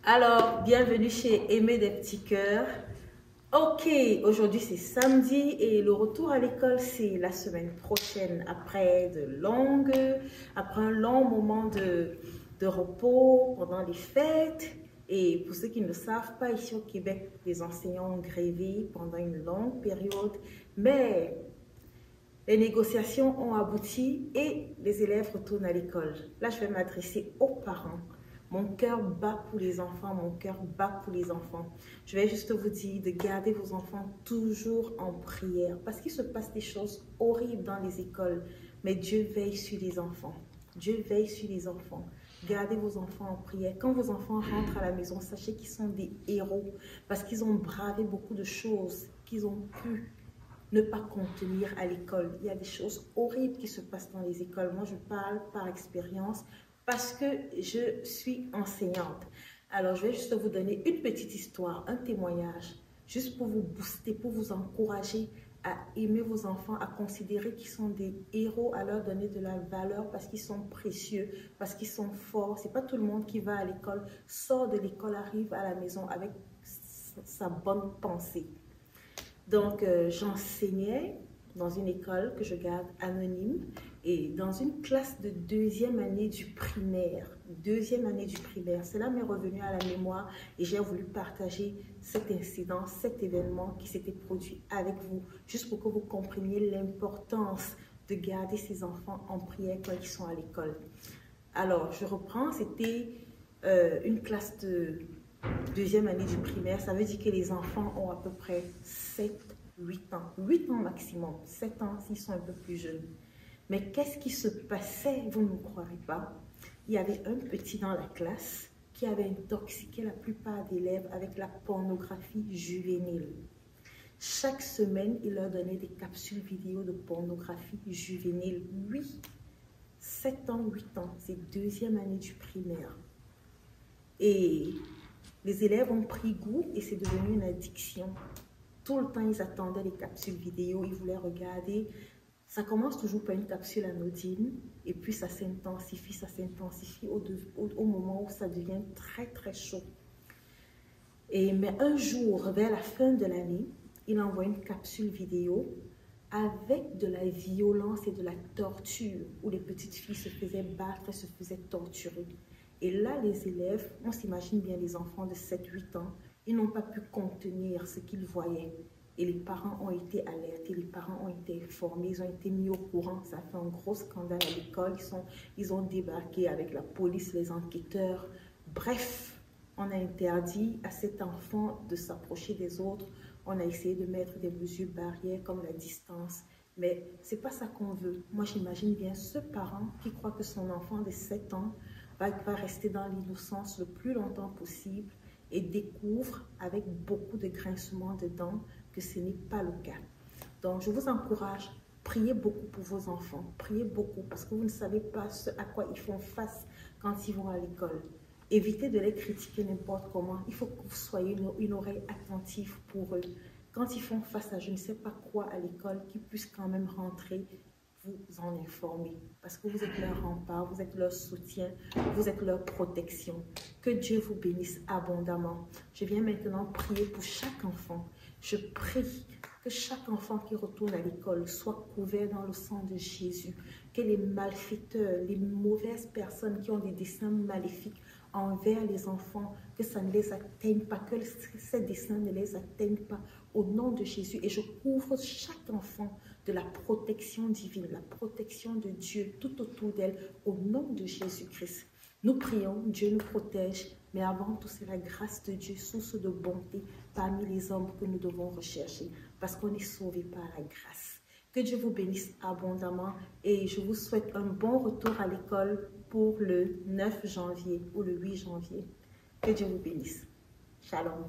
Alors, bienvenue chez Aimer des petits cœurs. Ok, aujourd'hui c'est samedi et le retour à l'école c'est la semaine prochaine après un long moment de repos pendant les fêtes. Et pour ceux qui ne le savent pas, ici au Québec, les enseignants ont grévé pendant une longue période, mais les négociations ont abouti et les élèves retournent à l'école. Là, je vais m'adresser aux parents. Mon cœur bat pour les enfants, mon cœur bat pour les enfants. Je vais juste vous dire de garder vos enfants toujours en prière parce qu'il se passe des choses horribles dans les écoles, mais Dieu veille sur les enfants. Dieu veille sur les enfants. Gardez vos enfants en prière. Quand vos enfants rentrent à la maison, sachez qu'ils sont des héros parce qu'ils ont bravé beaucoup de choses qu'ils ont pu ne pas contenir à l'école. Il y a des choses horribles qui se passent dans les écoles. Moi, je parle par expérience parce que je suis enseignante. Alors, je vais juste vous donner une petite histoire, un témoignage, juste pour vous booster, pour vous encourager à aimer vos enfants, à considérer qu'ils sont des héros, à leur donner de la valeur parce qu'ils sont précieux, parce qu'ils sont forts. C'est pas tout le monde qui va à l'école, sort de l'école, arrive à la maison avec sa bonne pensée. Donc, j'enseignais dans une école que je garde anonyme et dans une classe de deuxième année du primaire. Deuxième année du primaire. Cela m'est revenu à la mémoire et j'ai voulu partager cet incident, cet événement qui s'était produit avec vous, juste pour que vous compreniez l'importance de garder ces enfants en prière quand ils sont à l'école. Alors, je reprends, c'était une classe de deuxième année du primaire. Ça veut dire que les enfants ont à peu près 7-8 ans. 8 ans maximum, 7 ans s'ils sont un peu plus jeunes. Mais qu'est-ce qui se passait? Vous ne me croirez pas. Il y avait un petit dans la classe qui avait intoxiqué la plupart des élèves avec la pornographie juvénile. Chaque semaine, il leur donnait des capsules vidéo de pornographie juvénile. Oui, 7 ans, 8 ans, c'est deuxième année du primaire. Et les élèves ont pris goût et c'est devenu une addiction. Tout le temps, ils attendaient les capsules vidéo, ils voulaient regarder. Ça commence toujours par une capsule anodine et puis ça s'intensifie au moment où ça devient très très chaud. Mais un jour, vers la fin de l'année, il envoie une capsule vidéo avec de la violence et de la torture où les petites filles se faisaient battre et se faisaient torturer. Et là, les élèves, on s'imagine bien les enfants de 7-8 ans, ils n'ont pas pu contenir ce qu'ils voyaient. Et les parents ont été alertés, les parents ont été informés, ils ont été mis au courant. Ça a fait un gros scandale à l'école. Ils ont débarqué avec la police, les enquêteurs. Bref, on a interdit à cet enfant de s'approcher des autres. On a essayé de mettre des mesures barrières comme la distance. Mais ce n'est pas ça qu'on veut. Moi, j'imagine bien ce parent qui croit que son enfant de 7 ans va rester dans l'innocence le plus longtemps possible et découvre avec beaucoup de grincements de dents que ce n'est pas le cas. Donc, je vous encourage, priez beaucoup pour vos enfants, priez beaucoup parce que vous ne savez pas ce à quoi ils font face quand ils vont à l'école. Évitez de les critiquer n'importe comment. Il faut que vous soyez une oreille attentive pour eux. Quand ils font face à je ne sais pas quoi à l'école, qu'ils puissent quand même rentrer, vous en informer. Parce que vous êtes leur rempart, vous êtes leur soutien, vous êtes leur protection. Que Dieu vous bénisse abondamment. Je viens maintenant prier pour chaque enfant. Je prie que chaque enfant qui retourne à l'école soit couvert dans le sang de Jésus. Que les malfaiteurs, les mauvaises personnes qui ont des desseins maléfiques envers les enfants, que ça ne les atteigne pas, que ces desseins ne les atteignent pas au nom de Jésus. Et je couvre chaque enfant de la protection divine, la protection de Dieu tout autour d'elle au nom de Jésus-Christ. Nous prions, Dieu nous protège, mais avant tout, c'est la grâce de Dieu, source de bonté parmi les hommes que nous devons rechercher, parce qu'on est sauvé par la grâce. Que Dieu vous bénisse abondamment et je vous souhaite un bon retour à l'école pour le 9 janvier ou le 8 janvier. Que Dieu vous bénisse. Shalom.